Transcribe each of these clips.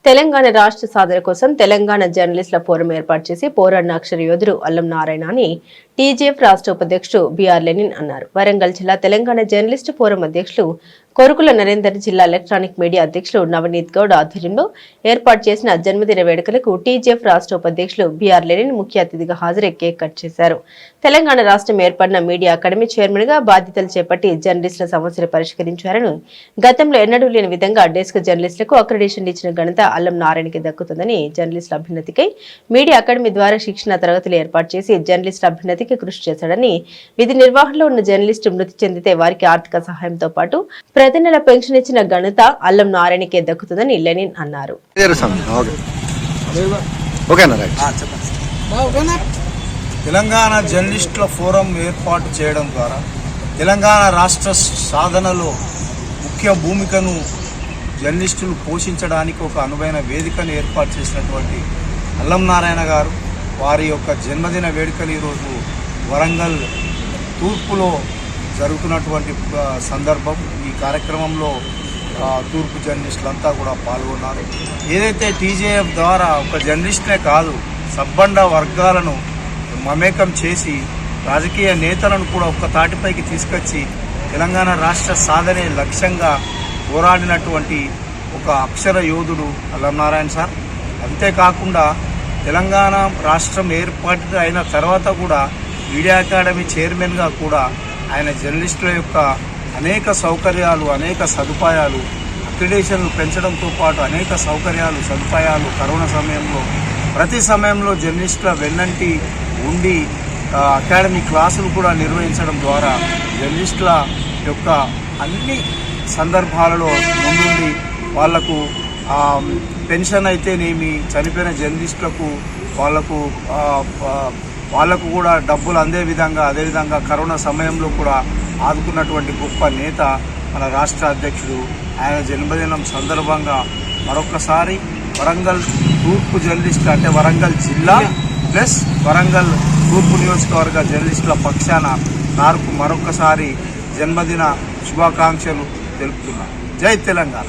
తెలంగాణ రాష్ట్ర సాధన కోసం తెలంగాణ జర్నలిస్టుల ఫోరం ఏర్పాటు చేసి పోరాడిన అక్షర యోధుడు అల్లం నారాయణ అని టీజేఎఫ్ రాష్ట్ర ఉపాధ్యక్షుడు బిఆర్ లెనిన్ అన్నారు. వరంగల్ జిల్లా తెలంగాణ జర్నలిస్టు ఫోరం అధ్యక్షులు కొరుకుల నరేందర్, జిల్లా ఎలక్ట్రానిక్ మీడియా అధ్యక్షులు నవనీత్ గౌడ్ ఆధ్వర్యంలో ఏర్పాటు చేసిన జన్మదిన వేడుకలకు టీజేఎఫ్ రాష్ట్ర ఉపాధ్యక్షులు బిఆర్ లెనిన్ ముఖ్య అతిథిగా హాజరై కేక్ కట్ చేశారు. తెలంగాణ రాష్ట్రం ఏర్పడిన మీడియా అకాడమీ చైర్మన్ గా బాధ్యతలు చేపట్టి జర్నలిస్టుల సమస్యలు పరిష్కరించారని, గతంలో ఎన్నడూ లేని విధంగా డెస్క్ జర్నలిస్టులకు అక్రిడేషన్ ఇచ్చిన ఘనత అల్లం నారాయణకి దక్కుతుందని, జర్నలిస్టుల అభ్యున్నతికై మీడియా అకాడమీ ద్వారా శిక్షణ తరగతులు ఏర్పాటు చేసి జర్నలిస్టుల అభ్యున్నతికి కృషి చేశాడని, విధి నిర్వహణలో ఉన్న జర్నలిస్టు మృతి చెందితే వారికి ఆర్థిక సహాయంతో పాటు ప్రతి నెల పెన్షన్ ఇచ్చిన ఘనత అల్లం నారాయణకే దక్కుతుందని లెనిన్ అన్నారు. తెలంగాణ జర్నలిస్టుల ఫోరం ఏర్పాటు చేయడం ద్వారా తెలంగాణ రాష్ట్ర సాధనలో ముఖ్య భూమికను జర్నలిస్టులు పోషించడానికి ఒక అనువైన వేదికను ఏర్పాటు చేసినటువంటి అల్లం నారాయణ గారు వారి యొక్క జన్మదిన వేడుకలు ఈరోజు వరంగల్ తూర్పులో జరుగుతున్నటువంటి సందర్భం. ఈ కార్యక్రమంలో తూర్పు జర్నలిస్టులంతా కూడా పాల్గొన్నారు. ఏదైతే టీజేఎఫ్ ద్వారా ఒక జర్నలిస్టులే కాదు సబ్బండ వర్గాలను మమేకం చేసి రాజకీయ నేతలను కూడా ఒక్క తాటిపైకి తీసుకొచ్చి తెలంగాణ రాష్ట్ర సాధనే లక్ష్యంగా పోరాడినటువంటి ఒక అక్షర యోధుడు అల్లం నారాయణ సార్. అంతేకాకుండా తెలంగాణ రాష్ట్రం ఏర్పాటు అయిన తర్వాత కూడా మీడియా అకాడమీ చైర్మన్గా కూడా ఆయన జర్నలిస్టుల యొక్క అనేక సౌకర్యాలు, అనేక సదుపాయాలు, అక్రిడేషన్లు పెంచడంతో పాటు అనేక సదుపాయాలు కరోనా సమయంలో ప్రతి సమయంలో జర్నలిస్టుల వెన్నంటి ఉండి అకాడమీ క్లాసులు కూడా నిర్వహించడం ద్వారా జర్నలిస్టుల యొక్క అన్ని సందర్భాలలో ముందుండి వాళ్లకు పెన్షన్ అయితేనేమి, చనిపోయిన జర్నలిస్టులకు వాళ్లకు కూడా డబ్బులు అదేవిధంగా కరోనా సమయంలో కూడా ఆదుకున్నటువంటి గొప్ప నేత మన రాష్ట్ర అధ్యక్షుడు. ఆయన జన్మదినం సందర్భంగా మరొకసారి వరంగల్ తూర్పు జర్నలిస్టు అంటే వరంగల్ జిల్లా ప్లస్ వరంగల్ తూర్పు నియోజకవర్గ జర్నలిస్టుల పక్షాన నార్కు మరొకసారి జన్మదిన శుభాకాంక్షలు తెలుపుతున్నాను. జై Telangana.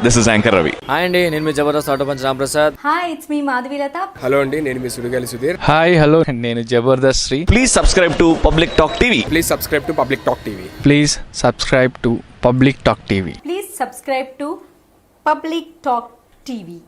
This is Anchor Ravi. Hi అండి, నేను మీ Jabardasth auto punch Ram Prasad. Hi, it's me Madhavilatha. Hello అండి, నేను మీ సుడిగాలి సుధీర్. హాయ్ హలో, నేను Jabardasth Sri. Please subscribe to Public Talk TV. Please subscribe to Public Talk TV. Please subscribe to Public Talk TV. Please subscribe to Public Talk TV.